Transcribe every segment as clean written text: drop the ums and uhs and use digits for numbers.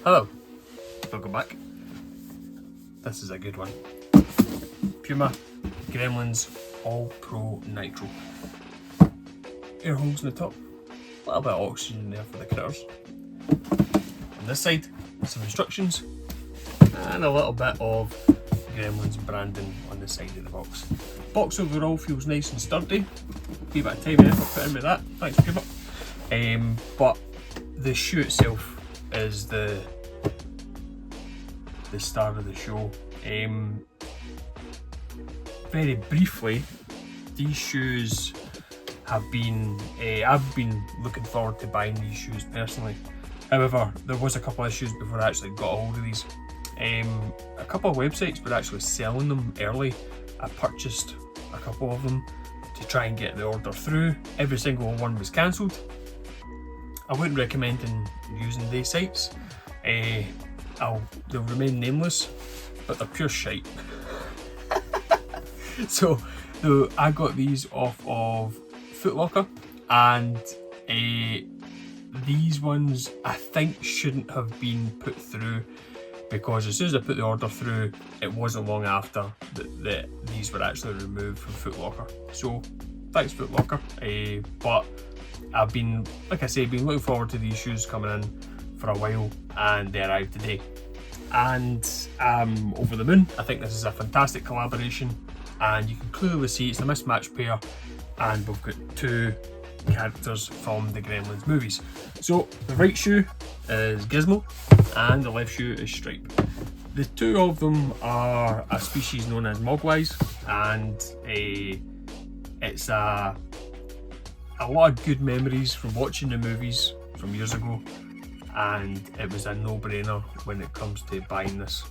Hello, welcome back. This is a good one. Puma Gremlins All Pro Nitro. Air holes in the top, a little bit of oxygen there for the critters. On this side, some instructions and a little bit of Gremlins branding on the side of the box. Box overall feels nice and sturdy. Be a bit of time and effort put in with that. Thanks, Puma. But the shoe itself is the star of the show. Very briefly, these shoes have been, I've been looking forward to buying these shoes personally. However, there was a couple of issues before I actually got a hold of these. A couple of websites were actually selling them early. I purchased a couple of them to try and get the order through. Every single one was cancelled. I wouldn't recommend using these sites. They'll remain nameless, but they're pure shite. So I got these off of Foot Locker, and these ones I think shouldn't have been put through, because as soon as I put the order through, it wasn't long after that these were actually removed from Foot Locker. So thanks, Foot Locker. But I've been, like I say, been looking forward to these shoes coming in for a while, and they arrived today. And I'm over the moon. I think this is a fantastic collaboration, and you can clearly see it's a mismatched pair, and we've got two characters from the Gremlins movies. So the right shoe is Gizmo and the left shoe is Stripe. The two of them are a species known as Mogwais, and it's a lot of good memories from watching the movies from years ago, and it was a no-brainer when it comes to buying this.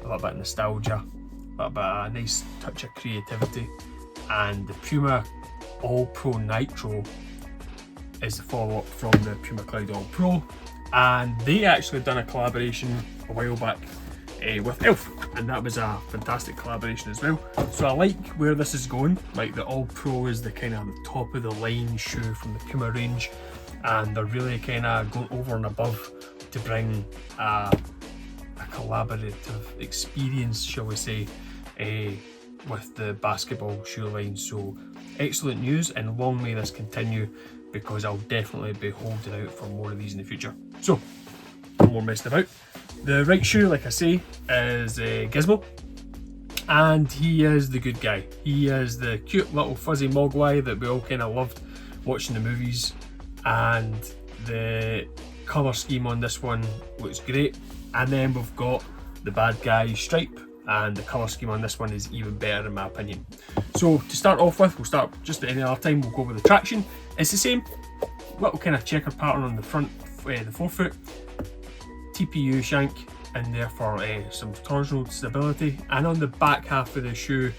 A little bit of nostalgia, a little bit of a nice touch of creativity, and the Puma All Pro Nitro is the follow-up from the Puma Cloud All Pro, and they actually done a collaboration a while back with Elf, and that was a fantastic collaboration as well. So I like where this is going. Like, the All Pro is the kind of the top of the line shoe from the Puma range, and they're really kind of going over and above to bring a collaborative experience, shall we say, with the basketball shoe line. So excellent news, and long may this continue, because I'll definitely be holding out for more of these in the future. So, no more messing about. The right shoe, like I say, is Gizmo, and he is the good guy. He is the cute little fuzzy Mogwai that we all kind of loved watching the movies, and the colour scheme on this one looks great. And then we've got the bad guy Stripe, and the colour scheme on this one is even better in my opinion. So to start off with, we'll start just at any other time, we'll go with the traction. It's the same little kind of checker pattern on the front, the forefoot, TPU shank in there for some torsional stability, and on the back half of the shoe,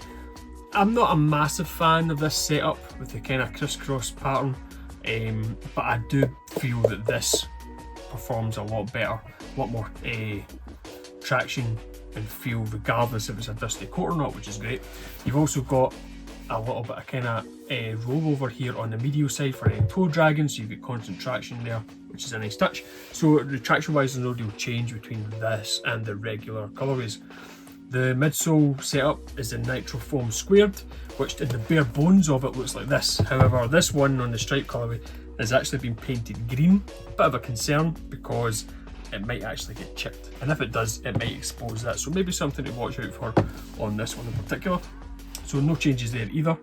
I'm not a massive fan of this setup with the kind of crisscross pattern, but I do feel that this performs a lot better, a lot more traction and feel, regardless if it's a dusty coat or not, which is great. You've also got a little bit of kind of rollover here on the medial side for any toe dragging, so you've got constant traction there, which is a nice touch. So the traction wise, there's no real change between this and the regular colourways. The midsole setup is the Nitro foam squared, which in the bare bones of it looks like this. However, this one on the stripe colourway has actually been painted green. Bit of a concern, because it might actually get chipped, and if it does, it might expose that, so maybe something to watch out for on this one in particular. So no changes there either.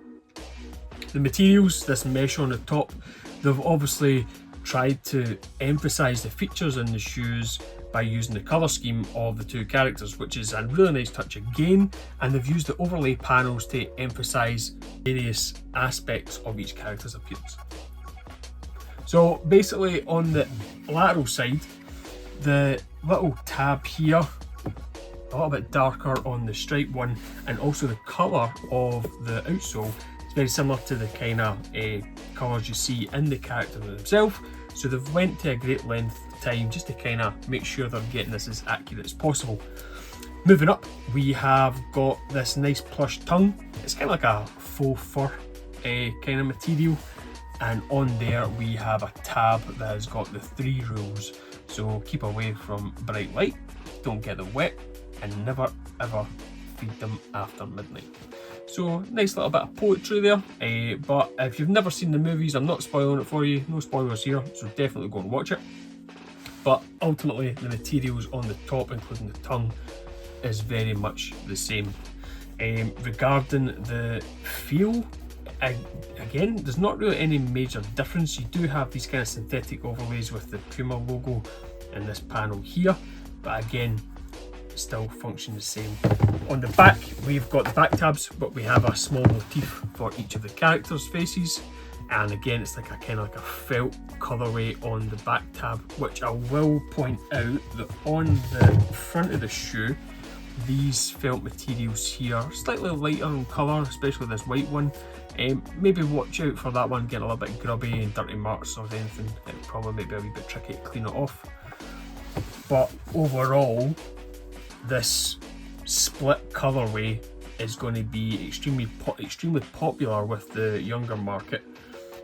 The materials, this mesh on the top, they've obviously tried to emphasise the features in the shoes by using the colour scheme of the two characters, which is a really nice touch again, and they've used the overlay panels to emphasise various aspects of each character's appearance. So basically, on the lateral side, the little tab here, a little bit darker on the stripe one, and also the colour of the outsole is very similar to the kind of colours you see in the character themselves. So they've went to a great length of time just to kind of make sure they're getting this as accurate as possible. Moving up, we have got this nice plush tongue. It's kind of like a faux fur kind of material, and on there we have a tab that has got the 3 rules. So keep away from bright light, don't get them wet, and never ever feed them after midnight. So nice little bit of poetry there, but if you've never seen the movies, I'm not spoiling it for you, no spoilers here, so definitely go and watch it. But ultimately the materials on the top, including the tongue, is very much the same. Regarding the feel, again, there's not really any major difference. You do have these kind of synthetic overlays with the Puma logo in this panel here, but again, still function the same. On the back, we've got the back tabs, but we have a small motif for each of the characters' faces, and again, it's like a kind of like a felt colorway on the back tab, which I will point out that on the front of the shoe, these felt materials here are slightly lighter in colour, especially this white one. Maybe watch out for that one getting a little bit grubby and dirty marks or anything. It probably might be a wee bit tricky to clean it off. But overall, this split colourway is going to be extremely popular with the younger market.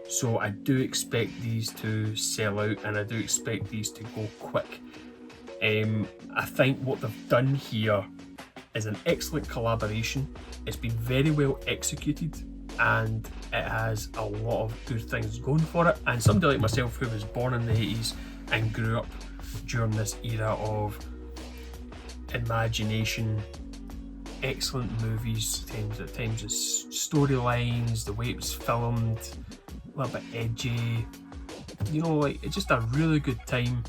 So I do expect these to sell out, and I do expect these to go quick. I think what they've done here is an excellent collaboration. It's been very well executed, and it has a lot of good things going for it. And somebody like myself who was born in the 80s and grew up during this era of imagination, excellent movies, at times it's storylines, the way it was filmed, a little bit edgy, you know, like it's just a really good time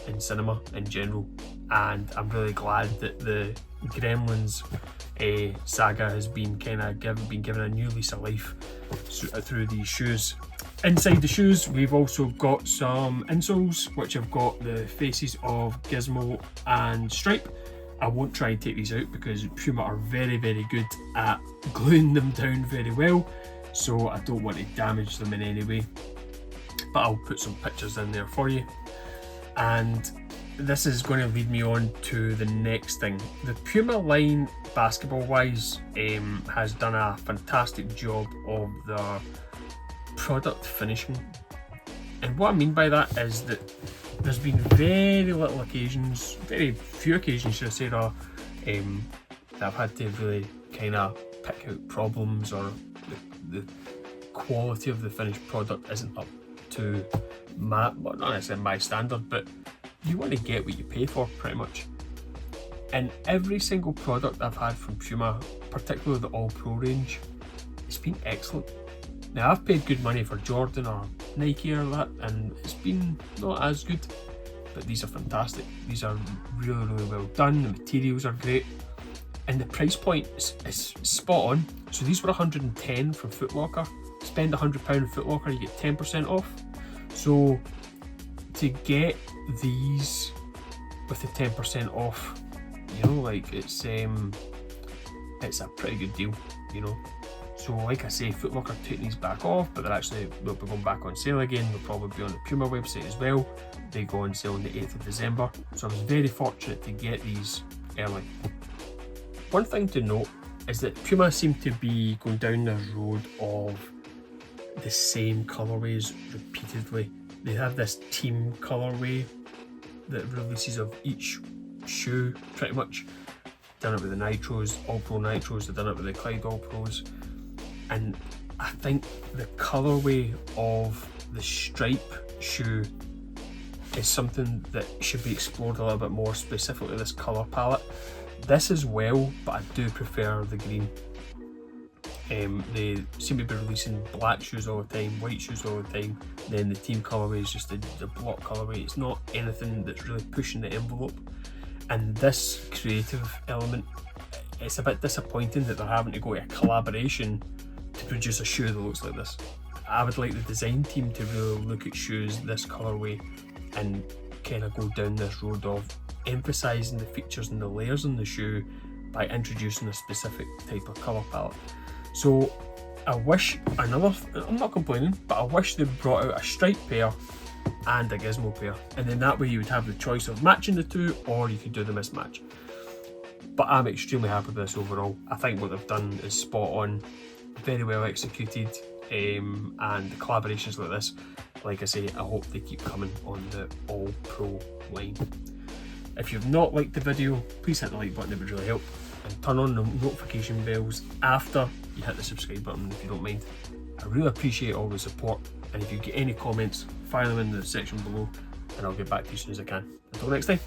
in cinema in general. And I'm really glad that the Gremlins saga has been given a new lease of life through these shoes. Inside the shoes, we've also got some insoles which have got the faces of Gizmo and Stripe. I won't try and take these out because Puma are very, very good at gluing them down very well, so I don't want to damage them in any way. But I'll put some pictures in there for you. And this is going to lead me on to the next thing. The Puma line, basketball wise, has done a fantastic job of their product finishing. And what I mean by that is that there's been very few occasions should I say, that I've had to really kind of pick out problems, or the quality of the finished product isn't up to not necessarily my standard, but you want to get what you pay for pretty much. And every single product I've had from Puma, particularly the All Pro range, it's been excellent. Now I've paid good money for Jordan or Nike or that, and it's been not as good, but these are fantastic. These are really, really well done. The materials are great, and the price point is spot on. So these were 110 from Foot Locker. Spend £100 in Foot Locker, you get 10% off. So to get these with the 10% off, you know, like it's a pretty good deal, you know. So like I say, Foot Locker taking these back off, but they'll be going back on sale again. They'll probably be on the Puma website as well. They go on sale on the 8th of December. So I was very fortunate to get these early. One thing to note is that Puma seem to be going down the road of the same colourways repeatedly. They have this team colourway that releases of each shoe pretty much. Done it with the Nitros, All Pro Nitros, they've done it with the Clyde All Pros. And I think the colourway of the Stripe shoe is something that should be explored a little bit more, specifically this colour palette. This as well, but I do prefer the green. They seem to be releasing black shoes all the time, white shoes all the time. Then the team colourway is just the block colourway. It's not anything that's really pushing the envelope. And this creative element, it's a bit disappointing that they're having to go to a collaboration to produce a shoe that looks like this. I would like the design team to really look at shoes this colourway and kind of go down this road of emphasising the features and the layers in the shoe by introducing a specific type of colour palette. So I wish I'm not complaining, but I wish they brought out a Stripe pair and a Gizmo pair, and then that way you would have the choice of matching the two, or you could do the mismatch. But I'm extremely happy with this overall. I think what they've done is spot on, very well executed, and the collaborations like this like I say, I hope they keep coming on the All Pro line. If you've not liked the video, please hit the like button, it would really help. And turn on the notification bells after you hit the subscribe button if you don't mind. I really appreciate all the support, and if you get any comments, fire them in the section below and I'll get back to you as soon as I can. Until next time.